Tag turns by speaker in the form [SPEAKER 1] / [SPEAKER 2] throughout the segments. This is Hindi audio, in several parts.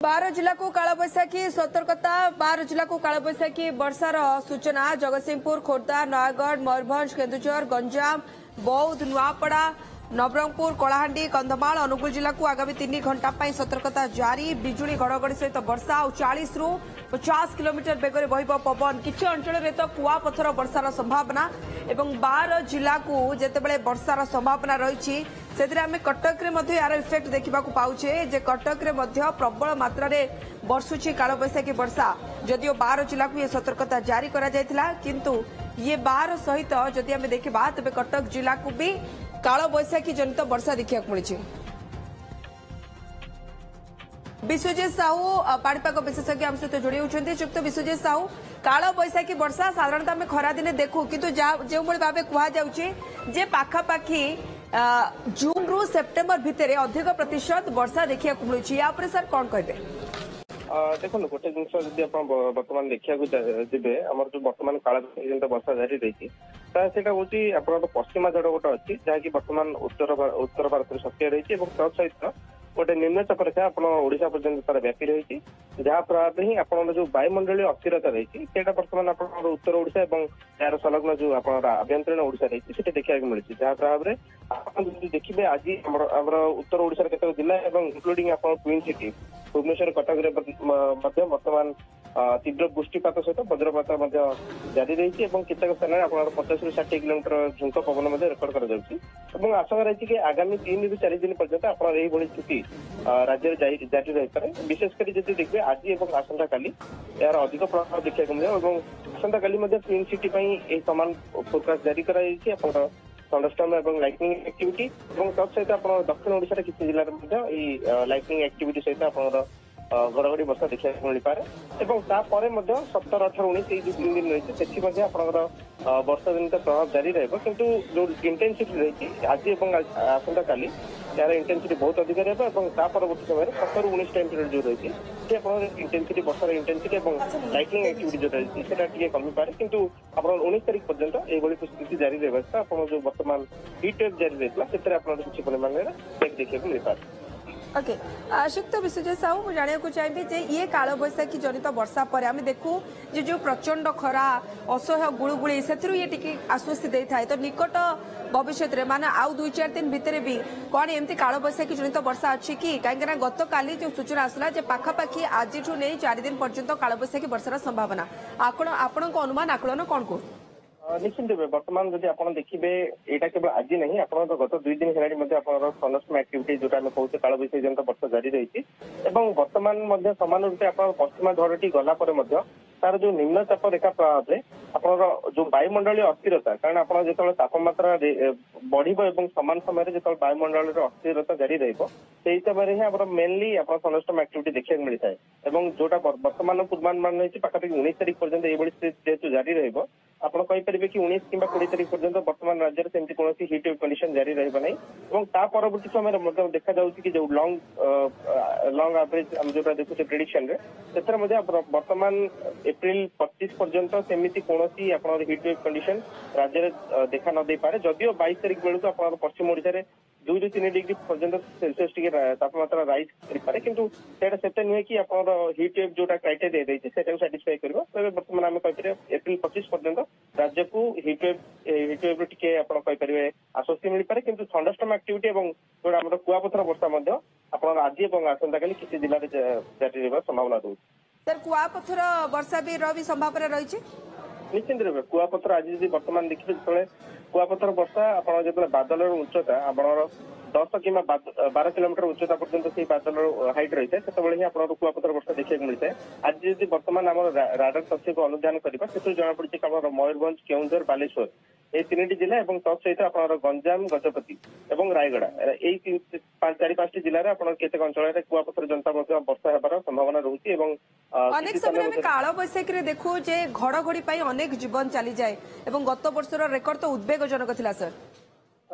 [SPEAKER 1] 12 जिला को कालबैशाखी सतर्कता 12 जिला को कालबैशाखी वर्षार सूचना जगतसिंहपुर खोर्धा नयागढ़ मयूरभंज केन्दुझर गंजाम बौद्ध नुआपड़ा नवरंगपुर कलाहांडी कंधमाल अनुगुल जिला को आगामी 3 घंटा सतर्कता जारी बिजुली घड़घड़ी सहित वर्षा और 40 ରୁ 50 किलोमीटर बेगर बहिब पवन किछि अंचल में तो कुआपथर वर्षार संभावना एवं 12 जिला को जेतेबेले वर्षार संभावना रही से कटक रे यार इफेक्ट देखा पाऊे जे कटक रे प्रबल मात्रा रे बर्षुची कालबैशाखी वर्षा जदियो 12 जिला को ये सतर्कता जारी करा जायतिला किंतु ये 12 सहित जदि आम देखा तेज कटक जिला को भी कालबैशाखी जनित वर्षा देखा मिली। विश्वजीत साहू पाणीपाग विशेषज्ञ आम सहित जोड़ी होती युक्त विश्वजीत साहू कालबैशाखी वर्षा साधारणतः आम खरा दिन देखू किंतु जो भाव कहुजे पाखापाखि जून रू सेप्टेम्बर भितर अधिक प्रतिशत वर्षा देखा मिलूँ या सर कौन कहे
[SPEAKER 2] देखो गोटे जिन बर्तमान देखा जी आम जो बर्तमान काल वर्षा जारी रही है हूँ आप पश्चिमा झड़ गोटे अच्छी जहाँकि बर्तमान उत्तर भारत में सक्रिय रही तत्सहित गोटे निम्न चाप रेखा ओडिशा पर्यंत तार व्यापी रही जहाँ प्रभाव ही आप जो वायुमंडलीय अस्थिरता रही है बर्तमान आप उत्तर ओडिशा और यार संलग्न जो आभ्यंतरीण ओडिशा रही है देखा मिली जहाँ प्रभाव में आप देखिए आज उत्तर ओडिशा केतक जिला इंक्लूडिंग आप ट्विन सिटी भुवनेश्वर कटक बर्तमान तीव्र वृष्टिपात सहित वज्रपात जारी रही है केतक स्थान में 50 ରୁ 60 किलोमीटर झुंक पवन रेकर्ड कर आशंका रही कि आगामी 3 ରୁ 4 दिन पर्यंत आपड़ी स्थिति राज्य जारी रही विशेषकर जब देखिए आज और आसंता काली यार अधिक प्रभाव देखा मिले और आसंता काली ट्विन सिटी सामान फोरकास्ट जारी कर थंडरस्टॉर्म और लाइटनिंग एक्टिविटी तत्सहित आप दक्षिण ओडिशा किसी जिले में लाइटनिंग एक्टिविटी सहित आप घड़घड़ी वर्षा देखा मिल पारे और 17, 18, 19 जो 3 दिन रही है आपंकर वर्षा जनित प्रभाव जारी रही किंतु जो इंटेंसिटी रही आज आसंता काली यार इंटेंसिटी बहुत अधिक रहा परवर्ती समय 17 ରୁ 19 टाइम पीरियड जो रही है इंटेंसिटी वर्षार इंटेंसिटी और लाइटनिंग एक्टिविटी जो रही है कमी पारे किंतु आप 19 तारीख पर्यंत यही स्थिति जारी रहा आप जो बर्तमान हिट वेव जारी रही है किसी परिमाण में देखा मिल पारे।
[SPEAKER 1] ओके आशुक्त विश्वजीत साहू मुझे जानवा चाहिए जे ये कालबैशाखी जनित वर्षा पर आम देखू जो प्रचंड खरा असह्य गुड़गुड़ी से ये टी आश्वस्ति दे था तो निकट भविष्य में माने आउ 2-4 दिन भितर भी कौन एमती कालबैशाखी जनित वर्षा अच्छी कि कहीं गत काली जो सूचना आसला पाखापाखि आज 4 दिन पर्यंत कालबैशाखी वर्षार संभावना आपण अनुमान आकलन कौन कौन
[SPEAKER 2] निश्चित बर्तमान जब आप देखिए यहाँ केवल आज नहीं आप गत 2 दिन है थंडरस्टॉर्म एक्टिविटी जो आम कहते कालबैशाखी जनित वर्षा जारी रही बर्तमान सामान रूपे आप पश्चिमा झड़टी गला तार जो निम्न चाप रेखा प्रभाव में आप जो वायुमंडलीय अस्थिरता कारण आप जो तापमात्रा बढ़ सामान समय जो वायुमंडल अस्थिरता जारी रही ही आप मेनली आप थंडरस्टॉर्म एक्टिविटी देखा मिलता है जोटा बर्तमान पूर्वानुमान रही पाखापाखि 19 तारीख पर्यंत ये जेहेतु जारी रही आप कहींपारे कि 19 कि 20 तारीख पर्यंत बर्तमान राज्य में कौन हिट वेव कंडीशन जारी रहा परवर्ती समय देखा कि जो लंग एवरेज जो देखुचे प्रेडिक्शन बर्तमान एप्रिल 25 पर्यंत सेमती कौन हिट वेव कंडीशन राज्य में देखा न दे पारे जदियो 22 तारीख बेलू आप पश्चिम ओडिशा रे 2 ରୁ 3 डिग्री पर्यंत सेल्सियस टी तापमात्रा राइज कर नुहे कि आप हिट वेव जो क्राइटेरिया रही है साटिस्फाई कर बर्तमान आम कहीपर एप्रिल 25 पर्यंत राज्य को हिट वेव टी कहीपर आश्वस्ति मिल पारे किंतु थंडरस्टॉर्म एक्टिविटी और जो आम कुआपथर वर्षा आप आज और आसंता काली किसी जिले में जारी रहा संभावना रही
[SPEAKER 1] सर कुआपथर वर्षा भी संभावना रही
[SPEAKER 2] निश्चित रूप कुआपथर आज बर्तमान देखिए जो कुआपथर वर्षा आप जो बादल उच्चता आप 10 कि 12 किलोमीटर उच्चता पर्यंत से बादल हाइट रही है से आप कुआपथर वर्षा देखा मिलता है आज जब बर्तमान आम राडार तथ्य को अनुधान करवा से जना पड़ी मयूरभंज केन्दुझर बालेश्वर ये 3टी जिला और तत्सहित आप गंजाम गजपति और रायगड़ा यही 4-5टी जिले में केतक अंचल कुआपथर जनता वर्षा होबार संभावना रही
[SPEAKER 1] अनेक समय कालबैशाखी देखू जे घड़घड़ी अनेक जीवन चली जाए गत वर्षर रेकर्ड तो उद्वेगजनक थिला सर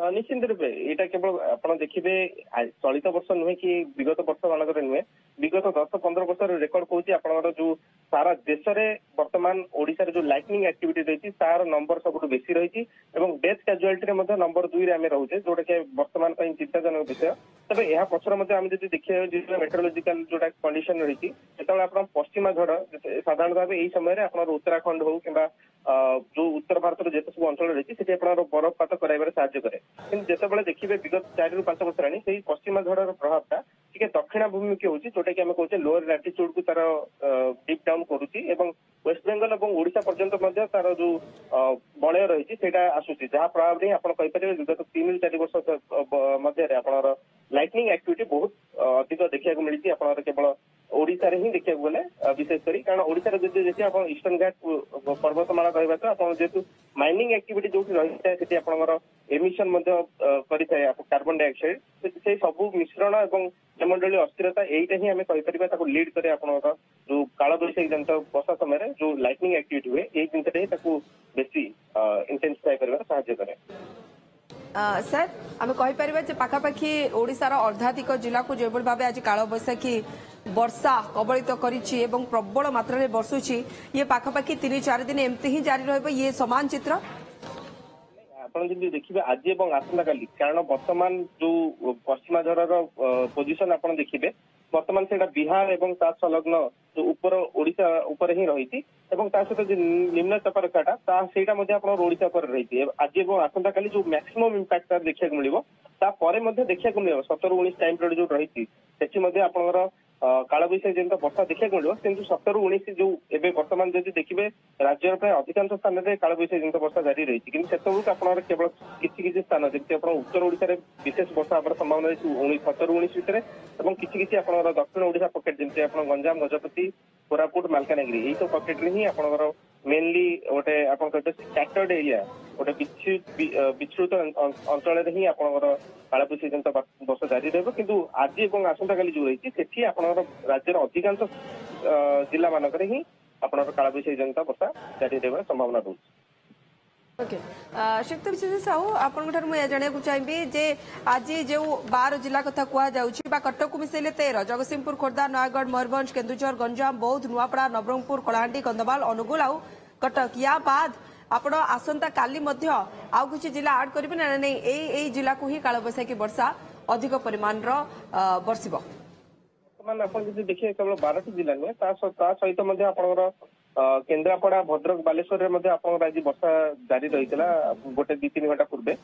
[SPEAKER 2] निश्चित रूपे यहाँ केवल आप देखिए चलित वर्ष नुहे कि विगत वर्ष मानक नुहे विगत 10-15 वर्ष रेकर्ड कौन आप जो सारा देश में बर्तमान ओडिशा जो लाइटनिंग एक्टिविटी रही तार नंबर सब बेसी रही डेथ कैजुआलिटी नंबर 2 रे रोचे जोटा कि बर्तमान चिंताजनक विषय तबे यह पचर आम देखिए मेट्रोलोजिकल जोटा कंडीशन रही जो पश्चिमा झड़ साधारण भाव यही समय उत्तराखंड हो कि जो उत्तर भारत जिते सब अंचल रही बरफपात कराइबार साहाय्य करे जिते देखिए विगत 4 ରୁ 5 वर्ष से पश्चिमा झड़र प्रभावटा टे दक्षिणाभिमुखी होची जोटा कि आम कहे लोअर लैटिट्यूड को तार डीप डाउन करुच्ची वेस्ट बेंगल और ओडिशा पर्यंत तार जो बलय रही आसूची जहाँ प्रभाव नहीं आपरे विगत 3 ରୁ 4 वर्ष मध्य लाइटनिंग एक्टिविटी बहुत अधिक देखा मिली केवल ओडिशा रे ही देखा गले विशेषकर कारण ओडिशा देखिए आप ईस्टर्न घाट पर्वतमाला रहा तो आप जेहतु माइनिंग एक्टिविटी जो रही है आपंकर एमिशन करें कार्बन डाइऑक्साइड से सब मिश्रण और जमंडली अस्थिरता यहीटा ही आम कहीपर लीड करे जो काल बैशाखी जनित वर्षा समय जो लाइटनिंग एक्टिविटी हुए यही जिनसा बेसी इंटेंसिफाई कर साहाय्य करे।
[SPEAKER 1] सर आम कहीपर पाखापाखि ओडिशार अर्धाधिक जिला को जो भाव आज काल बैशाखी वर्षा कबलित करिछि एवं प्रबल मात्रा रे बरसुछि ये पाखापाखि 3-4 दिन एमती ही जारी रहबो ये समान चित्र
[SPEAKER 2] आपण जदि देखिबे आज एवं आसंता काली कारण वर्तमान जो पश्चिमा झड़र पोजिशन आपण देखिबे वर्तमान से बिहार एवं ता संलग्न जो ऊपर ओडिशा ऊपर ही रही एवं ता सहित जो निम्न चापरेखाटा सेटा मध्ये आपण ओडिशा पर रही आज एवं आसंता काली जो मैक्सिमम इंपैक्ट देखा मिलिबो ता परे मध्ये देखा मिलिबो 17-19 टाइम पिरियड जो रही सेठी मध्ये आपनकर काल बैशाखी जनित वर्षा देखा मिले किंतु 17-19 जो एवं वर्तमान जब देखिए राज्य प्राय अधिकांश स्थान में काल बैशाखी जनित वर्षा जारी रही किंतु से आप केवल किसी स्थान जमी आप उत्तर ओडिशा विशेष वर्षा हमार संभावना रही 17-19 भितर और किसी आप दक्षिण ओडिशा पकेट जमी आप गंजाम गजपति कोरापुट मालकानगिरी यही सब पकेट ही आप मेनली गोटे आप स्कैटर्ड एरिया गोटे विच्छृत अंचल ही आप काल बैशाखी जनित वर्षा जारी रही किंतु आज और आसंता काली जो रही सेठी राज्यर अधिकांश जिला मानक ही आपनकर काल बैशाखी जनित वर्षा जारी रही संभावना रही।
[SPEAKER 1] ओके श्रीयुक्त विशेष साहू आपन जाना चाहिए जे आज जो 12 जिला कथा कहुच्छी कटक मिसेले 13 जगतसिंहपुर खोर्धा नयगढ़ मयूरभंज केन्दुझर गंजाम बौद्ध नुआपड़ा नवरंगपुर कलाहांडी कंधमाल अनुगुल आउ कटक या बाद आपण आसंता काली आउ किसी जिला आड करेंगे ना नहीं जिला को ही काल बैशाखी वर्षा अधिक परिमाण बरसिब
[SPEAKER 2] वर्तमान आप देखिए केवल 12टी जिला नुहे सहित केन्द्रापड़ा भद्रक बालेश्वर आज वर्षा जारी रही गोटे 2-3 घंटा पूर्वे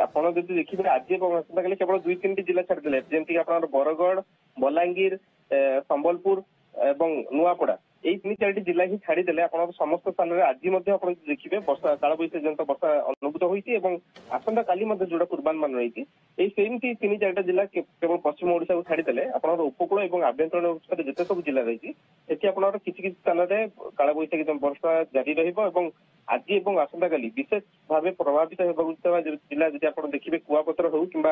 [SPEAKER 2] आपड़ देखिए आज केवल 2-3 जिला छाड़दे जमीक बरगढ़ बलांगीर संबलपुर एवं नुआपड़ा यही 3-4टी जिला ही छाड़ीदे आप समस्त स्थान में आज देखिए वर्षा काल बैशाखी जनित वर्षा अनुभूत होती आसंता काली जोड़ा पूर्वानुमान रही सेमती 3-4टा जिला केवल पश्चिम ओडिशा को छाड़ीदे आप उपकूल और आभ्यंतरण जिते सब जिला रही किसी स्थान में काल बैशाखी वर्षा जारी रही आज और आसंता काली विशेष भाव प्रभावित होगा जिला जब आप देखिए कुआपतर हो कि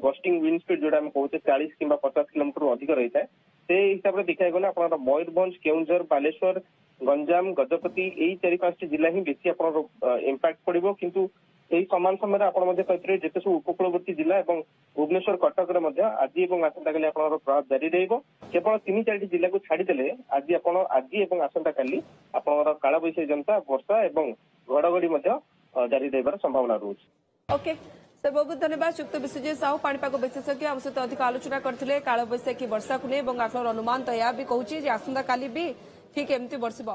[SPEAKER 2] गस्टिंग विंड स्पीड जोड़ा कहते 40 कि 50 किलोमीटर अधिक रही है से हिसाब से देखा गले आप मयूरभंज केन्दुझर बालेश्वर गंजाम गजपति यही 4-5टी जिला ही बेसी इंपैक्ट पड़ो किंतु यही समान समय आपरे जिते सब उपकूलवर्ती जिला और भुवनेश्वर कटक आज और आसंता काली प्रभाव जारी रही केवल 3-4टी जिला को छाड़ीदे आज और आसंता काली काल बैशाखी जनित वर्षा और घड़घड़ी जारी रही संभावना रोच।
[SPEAKER 1] ओके सर बहुत बहुत धन्यवाद श्रीयुक्त विश्वजीत साहू पाणीपाग विशेषज्ञ आम सहित अधिक आलोचना करते काल बैशाखी वर्षा को नहीं अनुमान तो यह भी कहूँ आसंता काली भी ठीक एमती बरसिब।